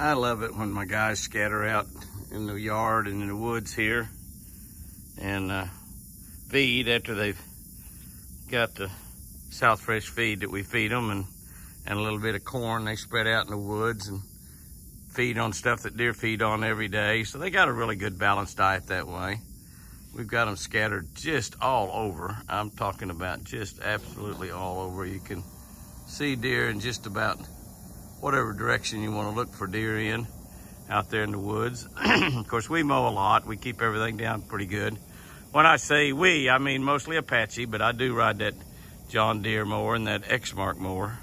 I love it when my guys scatter out in the yard and in the woods here and feed after they've got the South Fresh feed that we feed them and a little bit of corn. They spread out in the woods and feed on stuff that deer feed on every day. So they got a really good balanced diet that way. We've got them scattered just all over. I'm talking about just absolutely all over. You can see deer in just about whatever direction you want to look for deer in out there in the woods. Of course, we mow a lot. We keep everything down pretty good. When I say we, I mean mostly Apache, but I do ride that John Deere mower and that Exmark mower.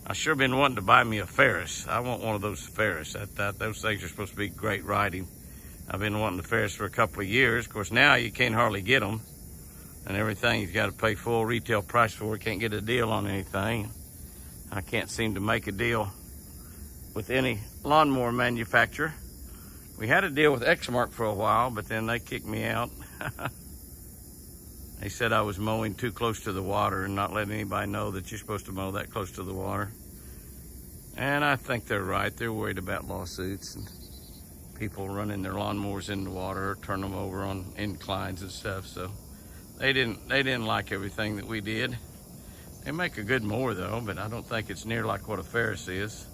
I sure been wanting to buy me a Ferris. I want one of those Ferris. Those things are supposed to be great riding. I've been wanting the Ferris for a couple of years. Of course, now you can't hardly get them and everything. You've got to pay full retail price for it. Can't get a deal on anything. I can't seem to make a deal with any lawnmower manufacturer. We had a deal with Exmark for a while, but then they kicked me out. They said I was mowing too close to the water and not letting anybody know that you're supposed to mow that close to the water. And I think they're right. They're worried about lawsuits and people running their lawnmowers in the water or turn them over on inclines and stuff. So they didn't like everything that we did. They make a good mower though, but I don't think it's near like what a Ferris is.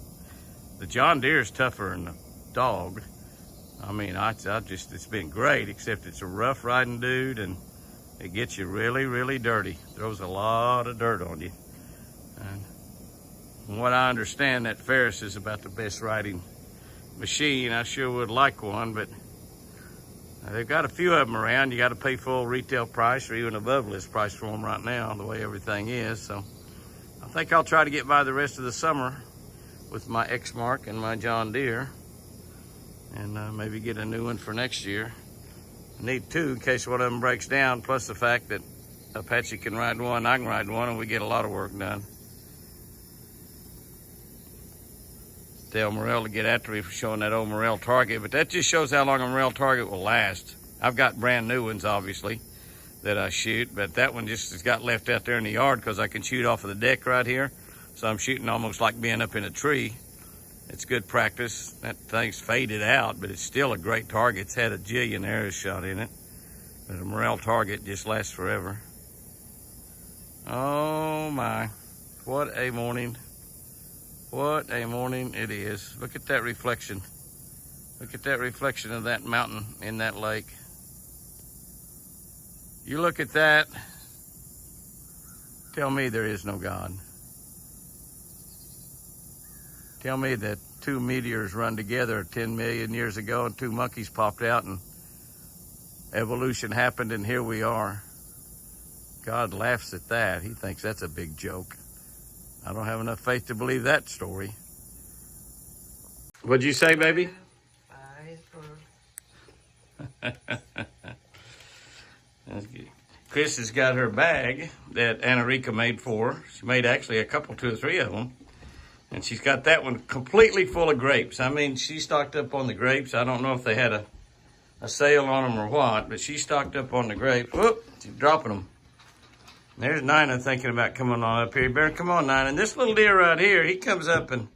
The John Deere is tougher than the dog. I mean, it's been great, except it's a rough riding dude and it gets you really, really dirty. Throws a lot of dirt on you. And from what I understand, that Ferris is about the best riding machine. I sure would like one, but they've got a few of them around. You got to pay full retail price or even above list price for them right now, the way everything is. So I think I'll try to get by the rest of the summer with my Exmark and my John Deere and maybe get a new one for next year. I need two in case one of them breaks down, plus the fact that Apache can ride one, I can ride one, and we get a lot of work done. Tell Morel to get after me for showing that old Morel target, but that just shows how long a Morel target will last. I've got brand new ones, obviously, that I shoot, but that one just has got left out there in the yard because I can shoot off of the deck right here. So I'm shooting almost like being up in a tree. It's good practice. That thing's faded out, but it's still a great target. It's had a jillion arrows shot in it. But a Morel target just lasts forever. Oh my, what a morning. What a morning it is. Look at that reflection. Look at that reflection of that mountain in that lake. You look at that, tell me there is no God. Tell me that two meteors run together 10 million years ago and two monkeys popped out and evolution happened and here we are. God laughs at that. He thinks that's a big joke. I don't have enough faith to believe that story. What'd you say, baby? That's good. Chris has got her bag that Anna-Rika made for her. She made actually a couple, 2 or 3 of them. And she's got that one completely full of grapes. I mean, she stocked up on the grapes. I don't know if they had a sale on them or what, but she stocked up on the grapes. Whoop, she's dropping them. There's Nina thinking about coming on up here. You better come on, Nina. And this little deer right here, he comes up and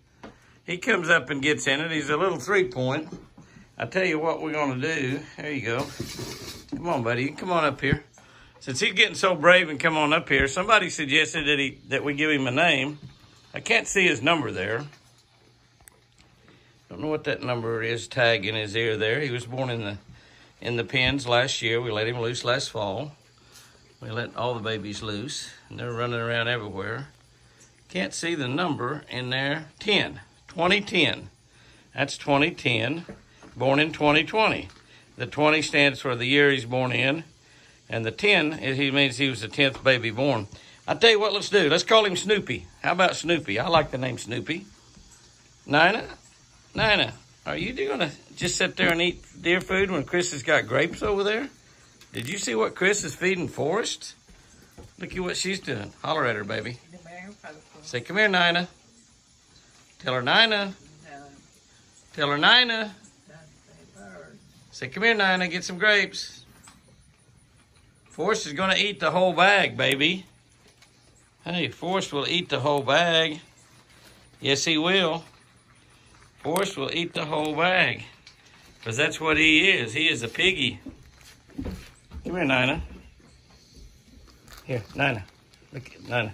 gets in it. He's a little 3-point. I tell you what we're gonna do. There you go. Come on, buddy. You can come on up here. Since he's getting so brave and come on up here, somebody suggested that we give him a name. I can't see his number there. Don't know what that number is, tag in his ear there. He was born in the pens last year. We let him loose last fall. We let all the babies loose, and they're running around everywhere. Can't see the number in there. 10, 2010. That's 2010, born in 2020. The 20 stands for the year he's born in, and the 10, he means he was the 10th baby born. I'll tell you what, let's do. Let's call him Snoopy. How about Snoopy? I like the name Snoopy. Nina, are you going to just sit there and eat deer food when Chris has got grapes over there? Did you see what Chris is feeding Forrest? Look at what she's doing. Holler at her, baby. Say, come here, Nina. Tell her, Nina. Tell her, Nina. Say, come here, Nina, get some grapes. Forrest is going to eat the whole bag, baby. Hey, Forrest will eat the whole bag. Yes, he will. Forrest will eat the whole bag. Because that's what he is. He is a piggy. Come here, Nina. Here, Nina. Look, Nina.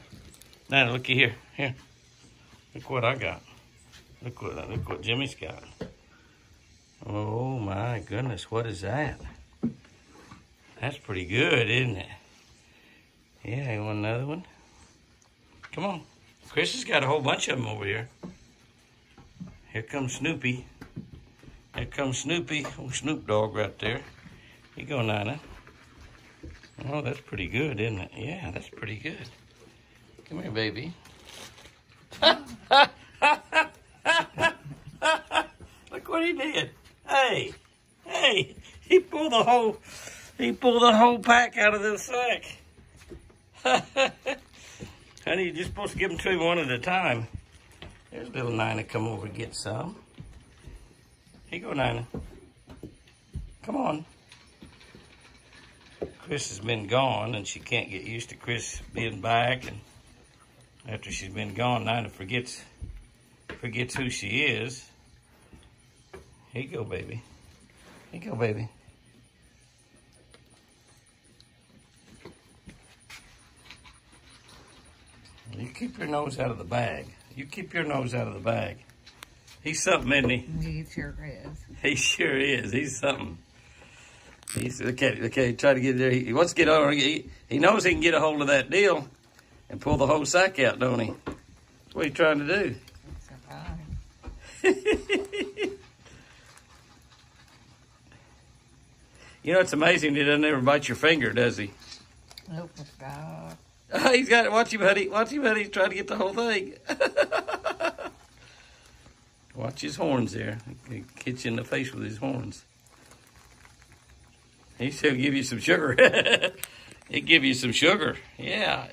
Nina, looky here. Here. Look what I got. Look what Jimmy's got. Oh my goodness, what is that? That's pretty good, isn't it? Yeah, you want another one? Come on. Chris has got a whole bunch of them over here. Here comes Snoopy. Here comes Snoopy. Oh, Snoop Dogg right there. Here you go, Nina. Oh, that's pretty good, isn't it? Yeah, that's pretty good. Come here, baby. Look what he did. Hey, he pulled the whole pack out of this sack. Honey, you're just supposed to give them to him one at a time. There's little Nina, come over and get some. Here you go, Nina. Come on. Chris has been gone, and she can't get used to Chris being back. And after she's been gone, Nina forgets who she is. Here you go, baby. Here you go, baby. You keep your nose out of the bag. You keep your nose out of the bag. He's something, isn't he? He sure is. He sure is. He's something. He's okay. Try to get there. He wants to get over. He knows he can get a hold of that deal and pull the whole sack out, don't he? That's what he's trying to do. You know, it's amazing he doesn't ever bite your finger, does he? Nope, God. He's got it. Watch him, buddy. Watch him, buddy. He's trying to get the whole thing. Watch his horns there. He hits you in the face with his horns. He should give you some sugar. He'll give you some sugar. Yeah.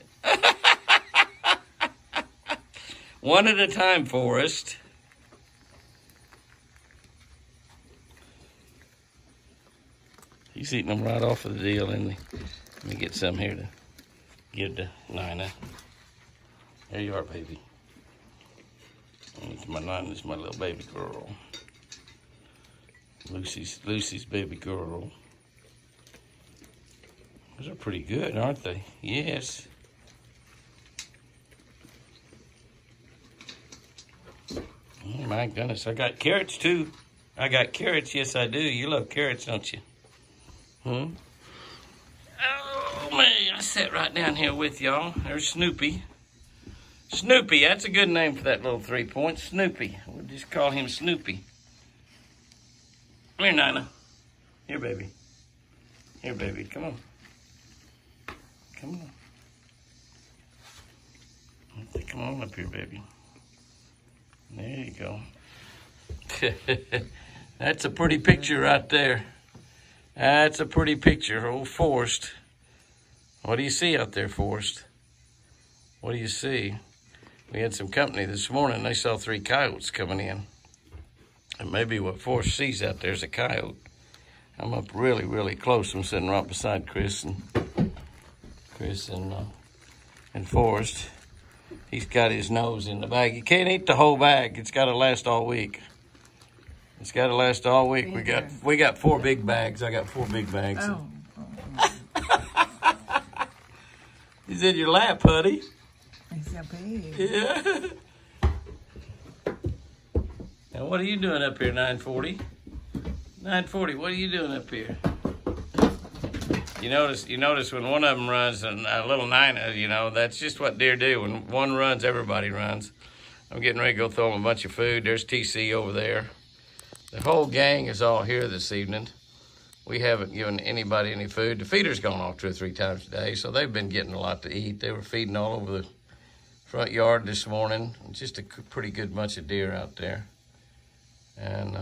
One at a time, Forrest. He's eating them right off of the deal, isn't he? Let me get some here to give to Nina. There you are, baby. My Nina's my little baby girl. Lucy's baby girl. Those are pretty good, aren't they? Yes. Oh my goodness, I got carrots too. I got carrots, yes I do. You love carrots, don't you? Oh man, I sat right down here with y'all. There's Snoopy. Snoopy, that's a good name for that little 3 point. Snoopy. We'll just call him Snoopy. Come here, Nina. Here, baby. Here, baby. Come on. Come on. Come on up here, baby. There you go. That's a pretty picture right there. That's a pretty picture. Old Forrest. What do you see out there, Forrest? What do you see? We had some company this morning. They saw 3 coyotes coming in. And maybe what Forrest sees out there is a coyote. I'm up really, really close. I'm sitting right beside Chris and Forrest. He's got his nose in the bag. You can't eat the whole bag. It's got to last all week. It's got to last all week. We got 4 big bags. I got 4 big bags. Oh. He's in your lap, buddy. He's so big. Yeah. Now, what are you doing up here, 940? 940, what are you doing up here? You notice when one of them runs, and a little Nina, you know, that's just what deer do. When one runs, everybody runs. I'm getting ready to go throw them a bunch of food. There's TC over there. The whole gang is all here this evening. We haven't given anybody any food. The feeder's gone off 2 or 3 times today, so they've been getting a lot to eat. They were feeding all over the front yard this morning. Just a pretty good bunch of deer out there. And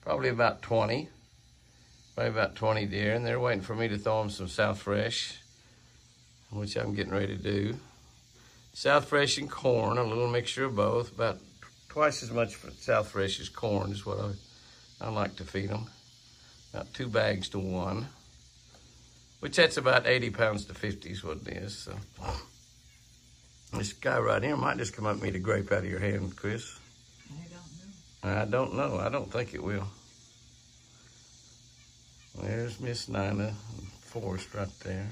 probably about 20 deer, and they're waiting for me to throw them some South Fresh, which I'm getting ready to do. South Fresh and corn, a little mixture of both, about twice as much South Fresh as corn is what I like to feed them. About 2 bags to 1, which that's about 80 pounds to 50 is what it is. So this guy right here might just come up and eat a grape out of your hand, Chris. I don't know. I don't know. I don't think it will. There's Miss Nina, forest right there.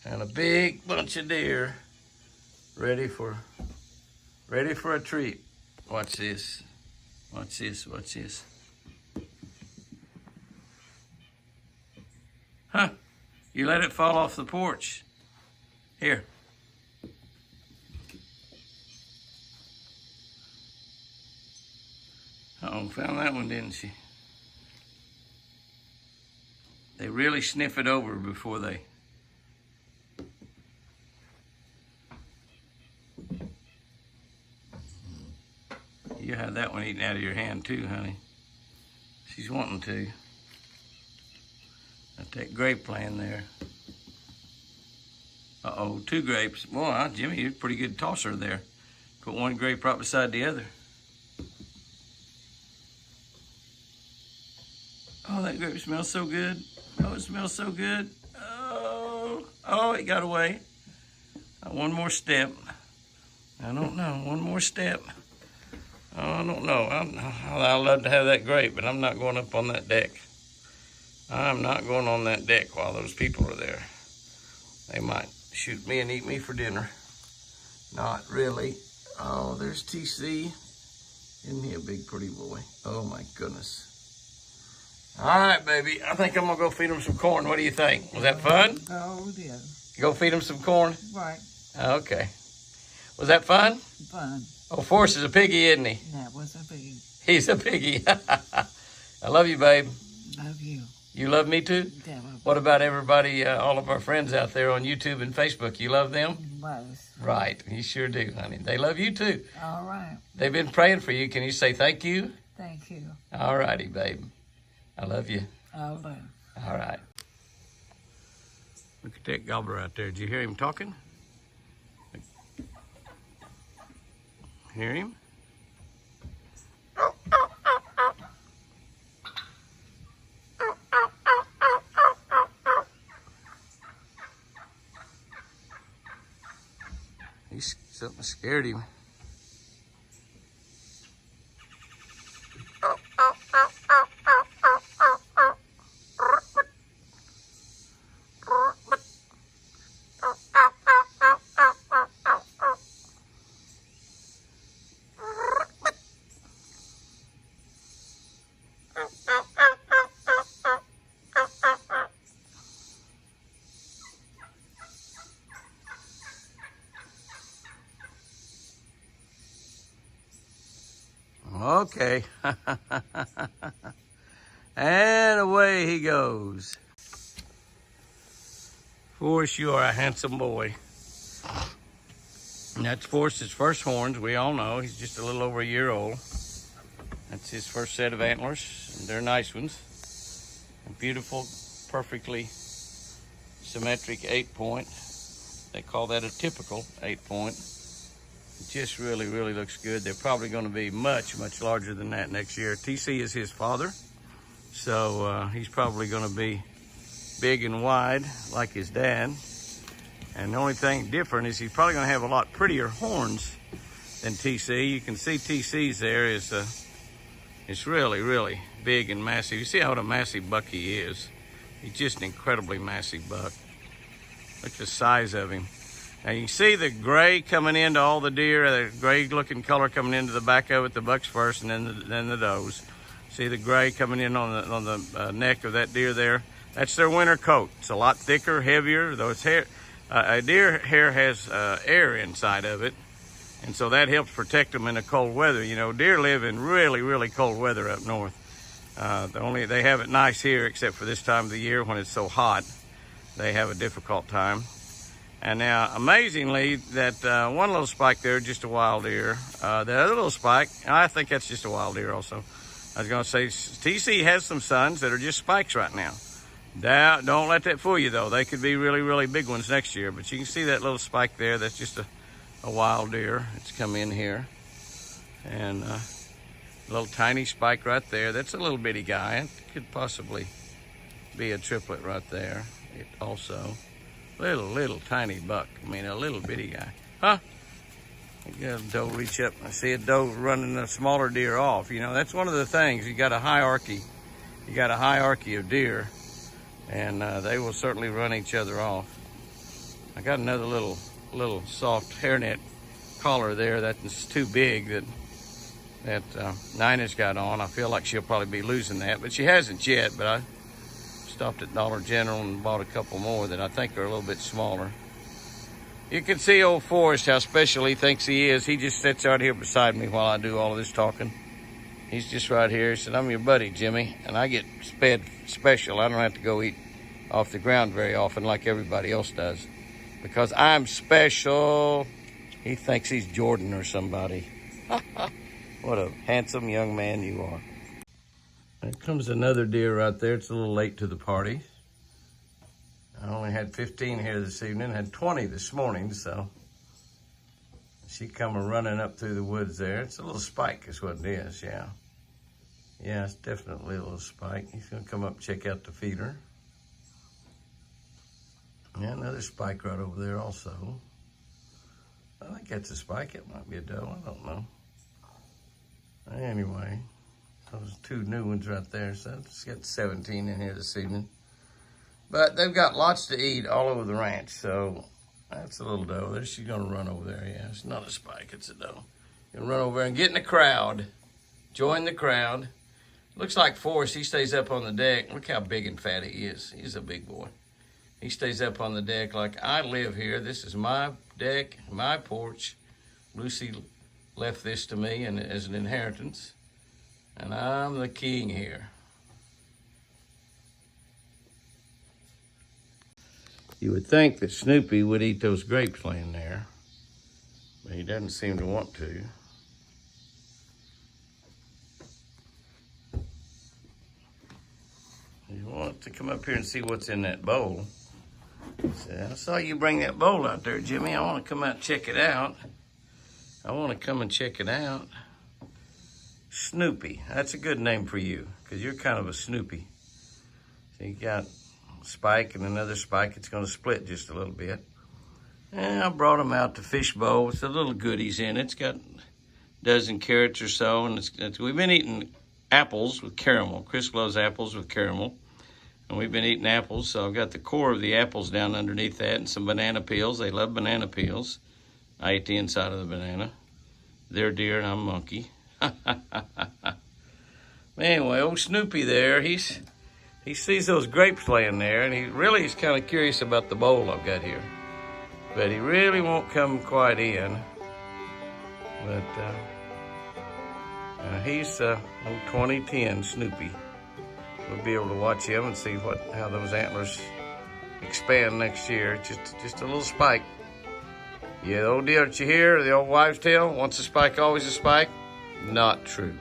And a big bunch of deer ready for a treat. Watch this. Watch this. Watch this. Huh? You let it fall off the porch. Here. Oh, found that one, didn't she? They really sniff it over before they... You have that one eaten out of your hand too, honey. She's wanting to. Got that grape laying there. Uh-oh, 2 grapes. Boy, Jimmy, you're a pretty good tosser there. Put one grape right beside the other. Oh, that grape smells so good. Oh, it smells so good. Oh, it got away. One more step. I don't know, one more step. Oh, I don't know. I'd love to have that grape, but I'm not going up on that deck. I'm not going on that deck while those people are there. They might shoot me and eat me for dinner. Not really. Oh, there's TC. Isn't he a big, pretty boy? Oh, my goodness. All right, baby. I think I'm going to go feed him some corn. What do you think? Was that fun? Oh, yeah. Go feed him some corn? Right. Okay. Was that fun? Fun. Oh, Forrest is a piggy, isn't he? That was a big. He's a piggy. I love you, babe. Love you. You love me too? Yeah, What about everybody, all of our friends out there on YouTube and Facebook? You love them? most. Right. You sure do, honey. They love you too. All right. They've been praying for you. Can you say thank you? Thank you. All righty, babe. I love you. I'll do. All right. Look at that gobbler out there. Did you hear him talking? Hear him? Something scared him. Okay. And away he goes. Forrest, you are a handsome boy. And that's Forrest's first horns. We all know he's just a little over a year old. That's his first set of antlers. And they're nice ones. A beautiful, perfectly symmetric 8-point. They call that a typical 8-point. It just really, really looks good. They're probably going to be much, much larger than that next year. TC is his father, so he's probably going to be big and wide like his dad. And the only thing different is he's probably going to have a lot prettier horns than TC. You can see TC's there is it's really, really big and massive. You see what a massive buck he is. He's just an incredibly massive buck. Look at the size of him. Now you can see the gray coming into all the deer, the gray looking color coming into the back of it, the bucks first and then the does. See the gray coming in on the neck of that deer there? That's their winter coat. It's a lot thicker, heavier, though it's hair. A deer hair has air inside of it, and so that helps protect them in the cold weather. You know, deer live in really, really cold weather up north. They have it nice here, except for this time of the year when it's so hot. They have a difficult time. And now, amazingly, that one little spike there, just a wild deer. The other little spike, I think that's just a wild deer also. I was going to say, TC has some sons that are just spikes right now. Don't let that fool you, though. They could be really, really big ones next year. But you can see that little spike there. That's just a wild deer. It's come in here. And a little tiny spike right there. That's a little bitty guy. It could possibly be a triplet right there. It also... Little tiny buck. I mean, a little bitty guy. Huh? You got a doe reach up. I see a doe running a smaller deer off. You know, that's one of the things. You got a hierarchy. You got a hierarchy of deer, and they will certainly run each other off. I got another little soft hairnet collar there that's too big that Nina's got on. I feel like she'll probably be losing that, but she hasn't yet. But I stopped at Dollar General and bought a couple more that I think are a little bit smaller. You can see old Forrest, how special he thinks he is. He just sits out here beside me while I do all of this talking. He's just right here. He said, I'm your buddy, Jimmy, and I get fed special. I don't have to go eat off the ground very often like everybody else does because I'm special. He thinks he's Jordan or somebody. What a handsome young man you are. There comes another deer right there. It's a little late to the party. I only had 15 here this evening, had 20 this morning, so she come running up through the woods there. It's a little spike is what it is, yeah. Yeah, it's definitely a little spike. He's gonna come up, check out the feeder. Yeah, another spike right over there also. I think that's a spike. It might be a doe, I don't know. Anyway, those two new ones right there. So it's got 17 in here this evening. But they've got lots to eat all over the ranch, so that's a little doe. There, she's gonna run over there, yeah. It's not a spike, it's a doe. Gonna run over there and get in the crowd. Join the crowd. Looks like Forrest, he stays up on the deck. Look how big and fat he is. He's a big boy. He stays up on the deck like, I live here. This is my deck, my porch. Lucy left this to me and as an inheritance, and I'm the king here. You would think that Snoopy would eat those grapes laying there, but he doesn't seem to want to. He wants to come up here and see what's in that bowl. He said, I saw you bring that bowl out there, Jimmy. I want to come out and check it out. I want to come and check it out. Snoopy, that's a good name for you, because you're kind of a Snoopy. So you got spike and another spike. It's going to split just a little bit. And I brought them out to fish bowl with the little goodies in it. It's got a dozen carrots or so, and we've been eating apples with caramel. Chris loves apples with caramel, and we've been eating apples. So I've got the core of the apples down underneath that, and some banana peels. They love banana peels. I ate the inside of the banana. They're deer and I'm a monkey. Anyway, old Snoopy there, he sees those grapes laying there, and he really is kind of curious about the bowl I've got here. But he really won't come quite in. But he's old 2010 Snoopy. We'll be able to watch him and see how those antlers expand next year. Just a little spike. Yeah, the old deal that you hear, the old wives' tale, once a spike, always a spike. Not true.